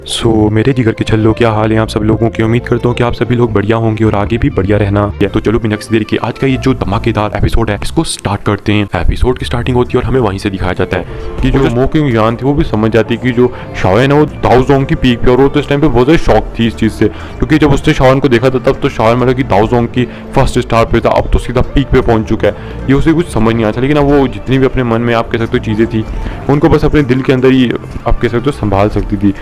मेरे जिगर के छल्लों, क्या हाल है आप सब लोगों की। उम्मीद करता हूँ कि आप सभी लोग बढ़िया होंगे और आगे भी बढ़िया रहना है। तो चलो बिना किसी देरी के आज का ये जो धमाकेदार एपिसोड है इसको स्टार्ट करते हैं। एपिसोड की स्टार्टिंग होती है और हमें वहीं से दिखाया जाता है कि जो मोकिंग यान थी वो भी समझ जाती है कि जो शाओन है वो दाओजोंग की पीक पे, और वो तो इस टाइम पे बहुत ज़्यादा शॉक थी इस चीज़ से, क्योंकि जब उसने शाओन को देखा था तब तो शाओन मतलब कि दाओजोंग की फर्स्ट स्टार पे था, अब तो सीधा पीक पे पहुंच चुका है। ये उसे कुछ समझ नहीं आता, लेकिन अब वो जितनी भी अपने मन में आप कह सकते हो चीज़ें थी उनको बस अपने दिल के अंदर ही आप कह सकते हो संभाल सकती थी।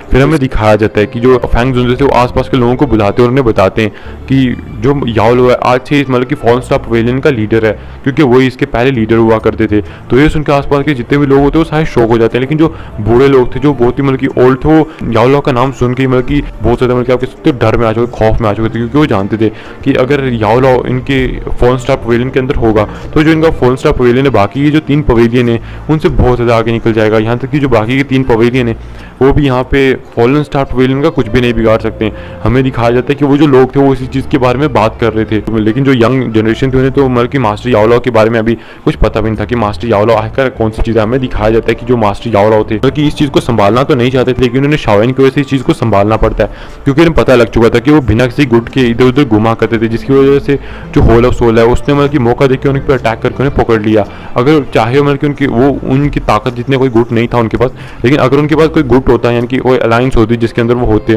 फिर हमें दिखाया जाता है कि जो फैंग जुनजे थे वो आसपास के लोगों को बुलाते हैं और उन्हें बताते हैं कि जो याओलो है आज से मतलब कि फॉल्न स्टार पवेलियन का लीडर है, क्योंकि वही इसके पहले लीडर हुआ करते थे। तो ये सुन के आसपास के जितने भी लोग होते हैं वो सारे शौक हो जाते हैं, लेकिन जो बूढ़े लोग थे जो बहुत ही मतलब कि ओल्ड थे वो याओलो का नाम सुन के मतलब कि बहुत ज़्यादा मतलब कि आप कह सकते हो डर में आ चुके, खौफ में आ चुके थे, क्योंकि वो जानते थे कि अगर याओलो इनके फॉल्न स्टार पवेलियन के अंदर होगा तो जो इनका फॉल्न स्टार पवेलियन है बाकी के जो 3 पवेलियन है उनसे बहुत ज़्यादा आगे निकल जाएगा। यहाँ तक कि जो बाकी के 3 पवेलियन है वो भी यहाँ पे फॉलन स्टार पवेलियन का कुछ भी नहीं बिगाड़ सकते। हमें दिखाया जाता है कि वो जो लोग थे वो इसी चीज़ के बारे में बात कर रहे थे, लेकिन जो यंग जनरेशन थी उन्हें तो मतलब कि मास्टर याओलो के बारे में अभी कुछ पता भी नहीं था कि मास्टर याओलो आखिर कौन सी चीज़ है। हमें दिखाया जाता है कि जो मास्टर याओलो थे मतलब कि इस चीज़ को संभालना तो नहीं चाहते थे, लेकिन उन्हें शाओन की वजह से इस चीज़ को संभालना पड़ता है, क्योंकि उन्हें पता लग चुका था कि वो बिना किसी गुट के इधर उधर घुमा करते थे, जिसकी वजह से जो होल ऑफ सोल है उसने मतलब कि मौका देकर उनके पर अटैक करके उन्हें पकड़ लिया। अगर चाहे मतलब कि उनकी ताकत जितने कोई गुट नहीं था उनके पास, लेकिन अगर उनके पास कोई गुट होता है यानी कि कोई अलायंस होती जिसके अंदर वो होते,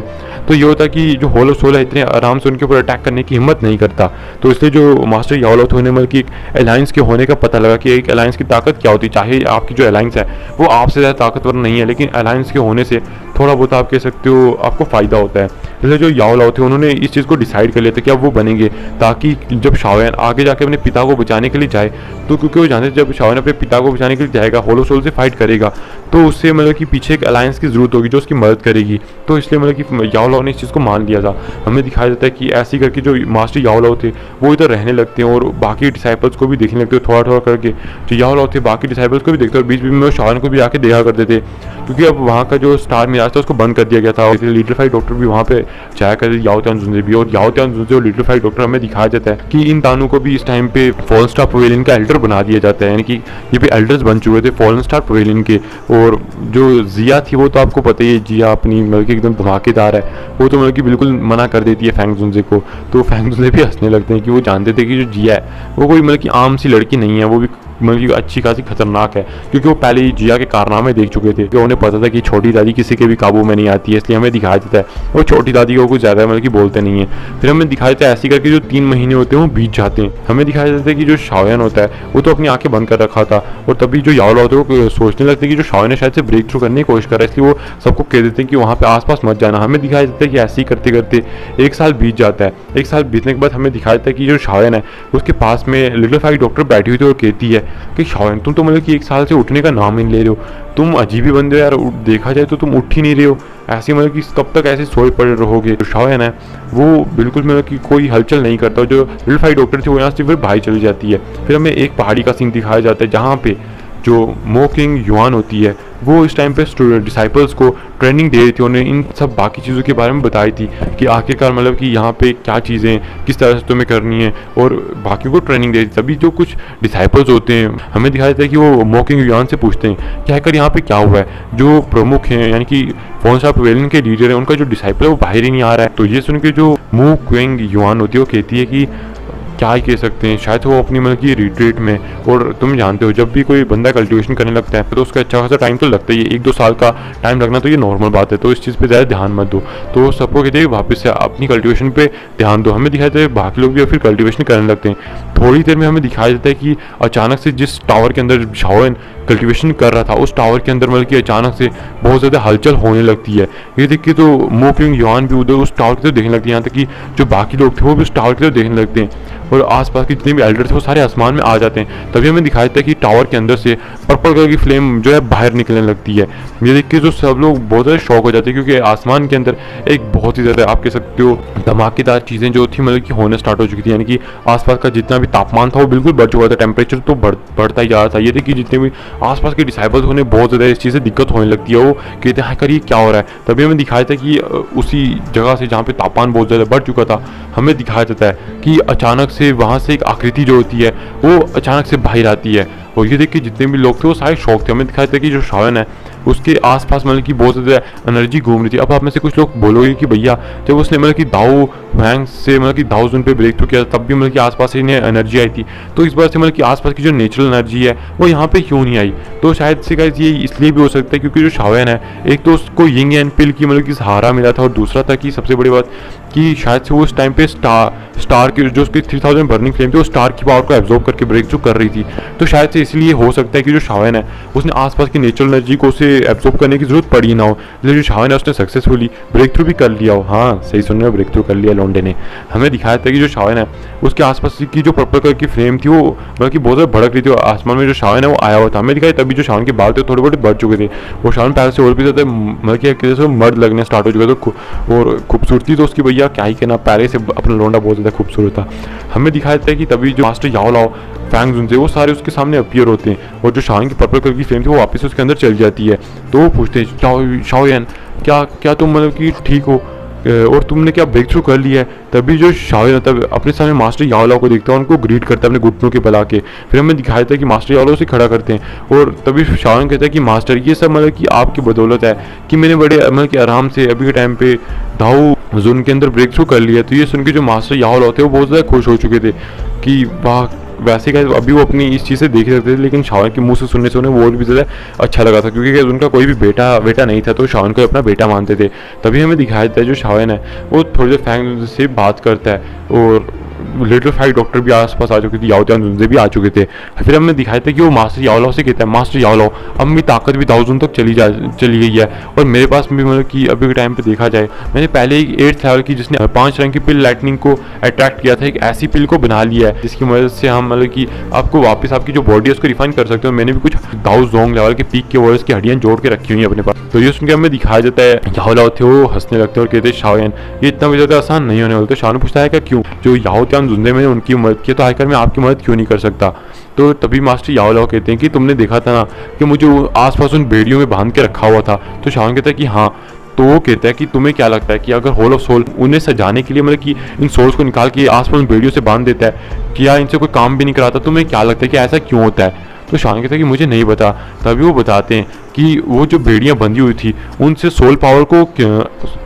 तो ये होता कि जो होल ऑफ सोल है इतने आराम से उनके ऊपर अटैक करने की हिम्मत नहीं करता। तो इसलिए जो मास्टर याओलो थे उन्हें मतलब कि एक अलायंस के होने का पता लगा कि एक अलायंस की ताकत क्या होती है। चाहे आपकी जो अलायंस है वो आपसे ज़्यादा ताकतवर नहीं है, लेकिन अलायंस के होने से थोड़ा बहुत आप कह सकते हो आपको फ़ायदा होता है। इसलिए जो याओलो थे उन्होंने इस चीज़ को डिसाइड कर लिया था कि अब वो बनेंगे, ताकि जब शाओन आगे जाके अपने पिता को बचाने के लिए जाए, तो क्योंकि वो जानते थे जब शाओन अपने पिता को बचाने के लिए जाएगा होल ऑफ सोल से फाइट करेगा तो उससे मतलब कि पीछे एक अलायंस की ज़रूरत होगी जो उसकी मदद करेगी। तो इसलिए मतलब कि याओलो ने इस चीज़ को मान लिया था। हमें दिखाया जाता है कि ऐसे करके जो मास्टर याओलो थे वो इधर रहने लगते हैं और बाकी डिसाइपल्स को भी देखने लगते हैं थोड़ा थोड़ा करके। जो याओलो थे बाकी डिसाइपल्स को भी देखते हैं और बीच बीच में वो शाओन को भी आके देखा करते थे, क्योंकि अब वहाँ का जो स्टार मिराज था उसको बंद कर दिया गया था। लिटिल फाइट डॉक्टर भी वहाँ पे जाया करते याओ त्यान जुनजे भी, और याओ त्यान जुनजे और लिटिल फाइट डॉक्टर हमें दिखाया जाता है कि इन तानों को भी इस टाइम पे फॉल्न स्टार पवेलियन का एल्डर बना दिया जाता है, यानी कि ये भी एल्डर्स बन चुके थे फॉल्न स्टार पवेलियन के। और जो जिया थी वो तो आपको पता ही है, जिया अपनी मतलब कि एकदम धमाकेदार है, वो तो मतलब कि बिल्कुल मना कर देती है फैंग जुनजे को। तो फैंग जुनजे भी हंसने लगते हैं कि वो जानते थे कि जो जिया है वो कोई मतलब कि आम सी लड़की नहीं है, वो भी मतलब कि अच्छी खासी खतरनाक है, क्योंकि वो पहले ही जिया के कारनामे देख चुके थे। तो उन्हें पता था कि छोटी दादी किसी के भी काबू में नहीं आती है, इसलिए हमें दिखाया जाता है वो छोटी दादी को कुछ ज़्यादा मतलब कि बोलते नहीं है। फिर हमें दिखाया जाता है ऐसी करके जो 3 महीने होते हैं वो बीत जाते हैं। हमें दिखाया जाता है कि जो शाओन होता है वो तो अपनी आंखें बंद कर रखा था, और तभी जो याओलो होते हैं वो सोचने लगते हैं कि जो शाओन है शायद से ब्रेक थ्रू करने की कोशिश कर रहा है, इसलिए वो सबको कह देते हैं कि वहाँ पे आसपास मत जाना। हमें दिखाया जाता है कि ऐसे ही करते करते 1 साल बीत जाता है। 1 साल बीतने के बाद हमें दिखाया जाता है कि जो शाओन है उसके पास में लिटिल फाइट डॉक्टर बैठी हुई थी और कहती है कि शाओन तुम तो मतलब कि 1 साल से उठने का नाम ही नहीं ले रहे हो, तुम अजीब ही बंदे हो यार, देखा जाए तो तुम उठ ही नहीं रहे हो, ऐसे मतलब कि कब तक ऐसे सोए पड़े रहोगे। तो शाओन है वो बिल्कुल मतलब कि कोई हलचल नहीं करता, जो लिटिल फाइट डॉक्टर थी वो यहाँ से फिर भाई चली जाती है। फिर हमें एक पहाड़ी का सीन दिखाया जाता है जहाँ पे जो मोकिंग युआन होती है वो इस टाइम पे डिसाइपल्स को ट्रेनिंग दे रही थी, उन्हें इन सब बाकी चीज़ों के बारे में बताई थी कि आखिरकार मतलब कि यहाँ पे क्या चीज़ें किस तरह से तुम्हें करनी है, और बाकी को ट्रेनिंग दे रही थी। तभी जो कुछ डिसाइपल्स होते हैं हमें दिखाया जाता है कि वो मोकिंग युआन से पूछते हैं कि आखिर यहाँ पे क्या हुआ है, जो प्रमुख हैं यानी कि फॉल्न स्टार पवेलियन के लीडर है उनका जो डिसाइपल है वो बाहर ही नहीं आ रहा है। तो ये सुन के जो मू क्वेंग युआन होती है वो कहती है कि क्या ही कह सकते हैं, शायद वो अपनी मतलब की रिट्रीट में। और तुम जानते हो जब भी कोई बंदा कल्टीवेशन करने लगता है तो उसका अच्छा खासा टाइम तो लगता ही है, 1-2 साल का टाइम लगना तो ये नॉर्मल बात है, तो इस चीज़ पे ज़्यादा ध्यान मत दो। तो सबको कहते हैं वापस से अपनी कल्टीवेशन पे ध्यान दो। हमें दिखाया जाता है बाकी लोग भी फिर कल्टीवेशन करने लगते हैं। थोड़ी देर में हमें दिखाया जाता है कि अचानक से जिस टावर के अंदर शाओन कल्टीवेशन कर रहा था उस टावर के अंदर मतलब कि अचानक से बहुत ज़्यादा हलचल होने लगती है। ये देख के तो मोकिंग युआन भी उधर उस टावर की तरफ देखने लगती है, यहाँ तक कि जो बाकी लोग थे वो भी उस टावर की तरफ देखने लगते हैं, और आसपास के जितने भी एल्डर थे वो सारे आसमान में आ जाते हैं। तभी हमें दिखाया जाता है कि टावर के अंदर से पर्पल कलर की फ्लेम जो है बाहर निकलने लगती है। ये देख के जो सब लोग बहुत ज़्यादा शॉक हो जाते हैं, क्योंकि आसमान के अंदर एक बहुत ही ज़्यादा आप कह सकते हो धमाकेदार चीज़ें जो थी मतलब कि होने स्टार्ट हो चुकी थी, यानी कि आसपास का जितना भी तापमान था वो बिल्कुल बढ़ चुका था, टेम्परेचर तो बढ़ता ही जा रहा था। ये देखिए जितने भी आसपास के डिसाइपल्स उन्हें बहुत ज़्यादा इस चीज़ से दिक्कत होने लगती है, वो कहते हैं कर ये क्या हो रहा है। तभी हमें दिखाया था कि उसी जगह से जहाँ पे तापमान बहुत ज़्यादा बढ़ चुका था हमें दिखाया जाता है कि अचानक से वहाँ से एक आकृति जो होती है वो अचानक से बाहर आती है, और ये देख के जितने भी लोग थे वो सारे शौक थे। हमें दिखाया था कि जो शाओन है उसके आसपास मतलब कि बहुत ज़्यादा एनर्जी घूम रही थी। अब आप में से कुछ लोग बोलोगे कि भैया जब उसने मतलब कि दाओ फैंग से मतलब कि दाओ जोन पे ब्रेक थ्रू किया तब भी मतलब कि आसपास ही एनर्जी आई थी, तो इस बार से मतलब कि आसपास की जो नेचुरल एनर्जी है वो यहाँ पे क्यों नहीं आई? तो शायद से गाइस ये इसलिए भी हो सकता है क्योंकि जो शाओयन है, एक तो उसको यिंग एंड पिल की मतलब कि सहारा मिला था, और दूसरा था कि सबसे बड़ी बात कि शायद से वो उस टाइम पे स्टार की जो उसकी 3000 बर्निंग फ्लेम थी वो स्टार की पावर को एब्जॉर्ब करके ब्रेक थ्रू कर रही थी। तो शायद से इसलिए हो सकता है कि जो शाओयन है उसने आसपास की नेचुरल एनर्जी को उसे एब्जॉर्ब करने की जरूरत पड़ी ना हो, इसलिए जो शाओयन है उसने सक्सेसफुली ब्रेक थ्रू भी कर लिया हो। हाँ सही सुन रहे हो, ब्रेक थ्रू कर लिया लॉन्डे ने। हमें दिखाया था कि जो शाओयन है उसके आसपास की जो पर्पल कलर की फ्लेम थी वो मतलब कि बहुत ज़्यादा भड़क रही थी, और आसमान में जो शाओयन है वो आया हुआ था। हमें दिखाया तभी जो शाओयन के बाल थे थोड़े बहुत बढ़ चुके थे, वो शाओयन पहले से और भी ज़्यादा मतलब कि जैसे मर्द लगने स्टार्ट हो चुके थे, और खूबसूरती तो उसकी भैया क्या ही कहना, पहले से अपना लौंडा बहुत ज़्यादा खूबसूरत था। हमें दिखाया था कि तभी जो मास्टर याओ लाओ फैंग जुन से वो सारे उसके सामने अपीयर होते हैं, और जो शाओयन की पर्पल कलर की फ्लेम थी वो वापस उसके अंदर चल जाती है। तो वो पूछते हैं शाओयन क्या तुम मतलब कि ठीक हो और तुमने क्या ब्रेक थ्रू कर लिया है? तभी जो शाओयन तब अपने सामने मास्टर याओ लाओ को देखता है, उनको ग्रीट करता है अपने घुटनों के बला के। फिर हमें दिखाया था कि मास्टर याओ लाओ से खड़ा करते हैं, और तभी शाओयन कहता है कि मास्टर ये सब मतलब कि आपकी बदौलत है कि मैंने बड़े मतलब कि आराम से अभी के टाइम पे दाओ जोन के अंदर ब्रेक थ्रू कर लिया। तो ये सुन के जो मास्टर याओ लाओ थे वो बहुत ज़्यादा खुश हो चुके थे कि वाह, वैसे क्या अभी वो अपनी इस चीज़ से देख सकते थे, लेकिन शाओयन के मुंह से सुनने से उन्हें वो और भी ज़्यादा अच्छा लगा था, क्योंकि उनका कोई भी बेटा नहीं था, तो शाओयन को अपना बेटा मानते थे। तभी हमें दिखाया जाता है जो शाओयन है वो थोड़ी देर फैंग से बात करता है, और लिटिल फाइट डॉक्टर भी आसपास आ चुके थे, याओ त्यान जुन से भी आ चुके थे। फिर हमें दिखाया था कि वो मास्टर याओ लाओ से कहता है, मास्टर याओ लाओ अब मेरी ताकत भी दाओ जोन तक चली गई है, और मेरे पास भी मतलब कि अभी के टाइम पे देखा जाए मैंने पहले ही 8th लेवल की जिसने 5 रंग की पिल लाइटनिंग को अट्रैक्ट किया था, एक ऐसी पिल को बना लिया है जिसकी मदद से हम मतलब कि आपको वापस आपकी जो बॉडी है उसको रिफाइन कर सकते हो। मैंने भी कुछ दाओ जोंग लेवल के पीक के वर्ड्स की हड्डियां जोड़ के रखी हुई हैं अपने पास। तो ये सुनकर हमें दिखाया जाता है याओ लाओ थे वो हंसने लगते हैं और कहते हैं शाओयन ये इतना भी ज़्यादा आसान नहीं होने वाला। तो शाओयन पूछता है क्या क्यों? जो याओ त्यान जुन मैंने उनकी मदद की, तो आखिर मैं आपकी मदद क्यों नहीं कर सकता? तो तभी मास्टर याओ लाओ कहते हैं कि तुमने देखा था ना कि मुझे आसपास उन बेड़ियों में बांध के रखा हुआ था। तो शाओयन कहता है कि हाँ। तो वो कहता है कि तुम्हें क्या लगता है कि अगर होल ऑफ सोल उन्हें सजाने के लिए मतलब कि इन सोल्स को निकाल के आसपास बेड़ियों से बांध देता है कि या इनसे कोई काम भी नहीं कराता, तुम्हें क्या लगता है कि ऐसा क्यों होता है? तो शाओयन कहता है कि मुझे नहीं पता। तभी वो बताते हैं कि वो जो बेड़ियाँ बंधी हुई थी उनसे सोल पावर को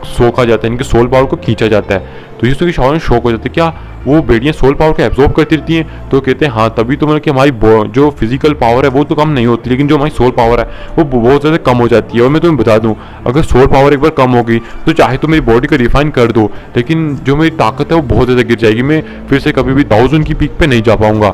सोखा जाता है, इनके सोल पावर को खींचा जाता है। तो ये सुन के शाओयन शौक हो जाते हैं, क्या वो बेड़ियाँ सोल पावर को एब्जॉर्ब करती रहती हैं? तो कहते हैं हाँ, तभी तो मतलब कि हमारी जो फिजिकल पावर है वो तो कम नहीं होती, लेकिन जो हमारी सोल पावर है वो बहुत ज़्यादा कम हो जाती है। और मैं तुम्हें बता दूं, अगर सोल पावर एक बार कम हो गई तो चाहे तो मेरी बॉडी को रिफाइन कर दो, लेकिन जो मेरी ताकत है वो बहुत ज़्यादा गिर जाएगी, मैं फिर से कभी भी दाओ जोन की पीक पे नहीं जा पाऊंगा।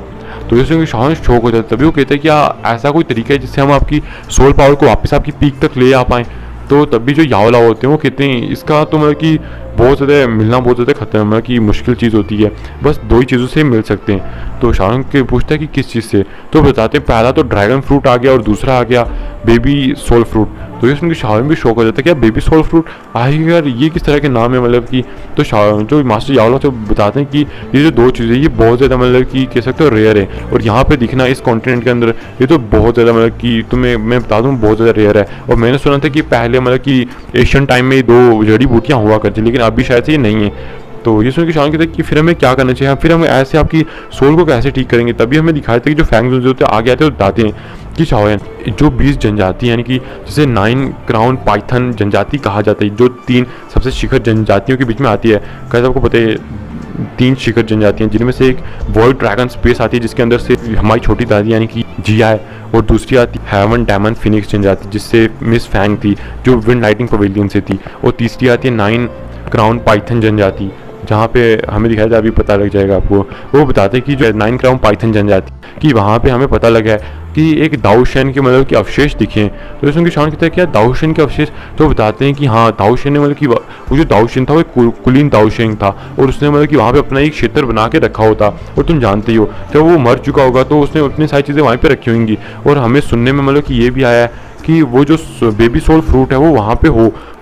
तो इसमें शाओयन शौक हो जाता है। तभी वो कहते हैं क्या ऐसा कोई तरीका है जिससे हम आपकी सोल पावर को वापस आपकी पीक तक ले आ पाएँ? तो तभी जो याओ लाओ होते हैं वो कहते हैं इसका तो मतलब कि बहुत ज़्यादा मिलना बहुत ज़्यादा खतरा मतलब कि मुश्किल चीज़ होती है, बस 2 ही चीज़ों से मिल सकते हैं। तो शाओयन के पूछता है कि किस चीज़ से? तो बताते हैं पहला तो ड्रैगन फ्रूट आ गया और दूसरा आ गया बेबी सोल फ्रूट। तो ये सुन के शाओयन भी शौक हो जाता है क्या बेबी सोल फ्रूट आएगा यार, ये किस तरह के नाम है मतलब कि? तो शाओयन जो मास्टर याओ लाओ से बताते हैं कि ये जो 2 चीज़ें ये बहुत ज़्यादा मतलब कि कह सकते हो रेयर है, और यहाँ पे दिखना इस कॉन्टिनेंट के अंदर ये तो बहुत ज़्यादा मतलब कि तुम्हें मैं बता दूँ बहुत ज़्यादा रेयर है। और मैंने सुना था कि पहले मतलब कि एशियन टाइम में 2 जड़ी बूटियाँ हुआ करती, लेकिन अभी शायद से ये नहीं है। तो ये सुन के शाओयन कहते हैं कि फिर हमें क्या करना चाहिए, फिर हम ऐसे आपकी सोल को कैसे ठीक करेंगे? तभी हमें दिखाया था कि जो फैंग जो होते हैं आगे आते हैं बताते हैं कि शाओयन जो 20 जनजाति यानी कि जिसे 9 क्राउन पाइथन जनजाति कहा जाता है, जो 3 सबसे शिखर जनजातियों के बीच में आती है। कैसे आपको पता है 3 शिखर जनजातियाँ, जिनमें से एक वॉइड ड्रैगन स्पेस आती है जिसके अंदर से हमारी छोटी दादी यानी कि जिया है, और दूसरी आती है हेवन डायमंड फिनिक्स जनजाति जिससे मिस फैंग थी जो विंड लाइटिंग पवेलियन से थी, और तीसरी आती है 9 क्राउन पाइथन जनजाति जहाँ पे हमें दिखाया था अभी पता लग जाएगा आपको। वो बताते हैं कि जो 9 क्राउन पाइथन जनजाति कि वहाँ पे हमें पता लगा है कि एक दाओशेन के मतलब कि अवशेष दिखे। तो इसमें कि शाओयन कहता है क्या दाओशेन के अवशेष? तो बताते हैं कि हाँ, दाओशेन ने मतलब कि वो जो दाओशेन था वो एक कुलीन दाओशेन था, और उसने मतलब कि वहाँ पे अपना एक क्षेत्र बना के रखा होता। और तुम जानते ही हो जब वो मर चुका होगा तो उसने उतनी सारी चीज़ें वहीं पे रखी होंगी। और हमें सुनने में मतलब कि ये भी आया है कि वो जो बेबी सोल फ्रूट है वो वहाँ पे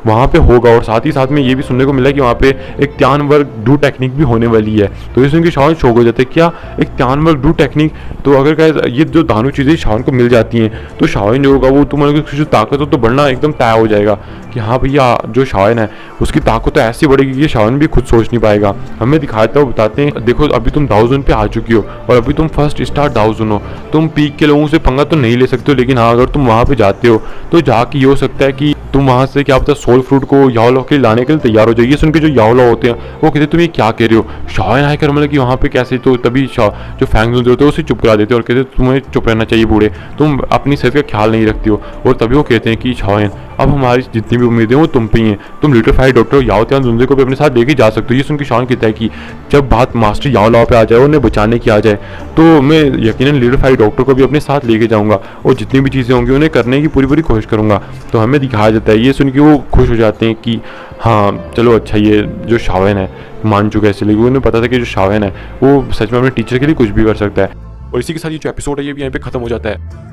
वहाँ पे होगा। और साथ ही साथ में ये भी सुनने को मिला कि वहाँ पे एक त्यान वर्ग डू टेक्निक भी होने वाली है। तो ये सुन के शावन शौक हो जाते हैं, क्या एक त्यान वर्ग डू टेक्निक। तो अगर गाइस ये जो दानों चीज़ें शावन को मिल जाती हैं तो शावन जो होगा वो तुम्हारी जो ताकत हो तो बढ़ना एकदम तय हो जाएगा कि हाँ भैया जो शावन है उसकी ताकत तो ऐसी बढ़ेगी कि शावन भी खुद सोच नहीं पाएगा। हमें दिखाता हूँ, बताते हैं, देखो अभी तुम दाऊ जोन पे आ चुकी हो और अभी तुम फर्स्ट स्टार दाऊ जोन हो। तुम पीक के लोगों से पंगा तो नहीं ले सकते हो, लेकिन हाँ अगर तुम वहाँ पे जाते हो तो जाके ये हो सकता है कि तुम वहाँ से क्या पता सोल फ्रूट को याओलो के लाने के लिए तैयार हो जाओ। ये सुन के जो याओलो होते हैं वो कहते तुम ये क्या कह रहे हो, शावन आए कर मतलब कि वहाँ पे कैसे। तो तभी जो फैंग होते हैं उसे चुप करा देते हैं और कहते तुम्हें चुप रहना चाहिए बूढ़े, तुम अपनी सेहत का ख्याल नहीं रखती हो। और तभी वो कहते हैं कि शावन अब हमारी जितनी भी उम्मीदें वो तुम पे ही हैं, तुम लिटरफाइड डॉक्टर याओ त्यान जुंजे को भी अपने साथ लेके जा सकते हो। ये सुन के शावन कहता है कि जब बात मास्टर याओ लाओ पे आ जाए, उन्हें बचाने की आ जाए, तो मैं यकीनन लिटरफाइड डॉक्टर को भी अपने साथ लेके जाऊंगा और जितनी भी चीज़ें होंगी उन्हें करने की पूरी पूरी कोशिश करूंगा। तो हमें दिखाया जाता है, ये सुन के वो खुश हो जाते हैं कि हाँ चलो अच्छा ये जो शावन है मान चुका है, इसलिए उन्हें पता था कि जो शावन है वो सच में अपने टीचर के लिए कुछ भी कर सकता है। और इसी के साथ ये जो एपिसोड है ये भी यहाँ पे खत्म हो जाता है।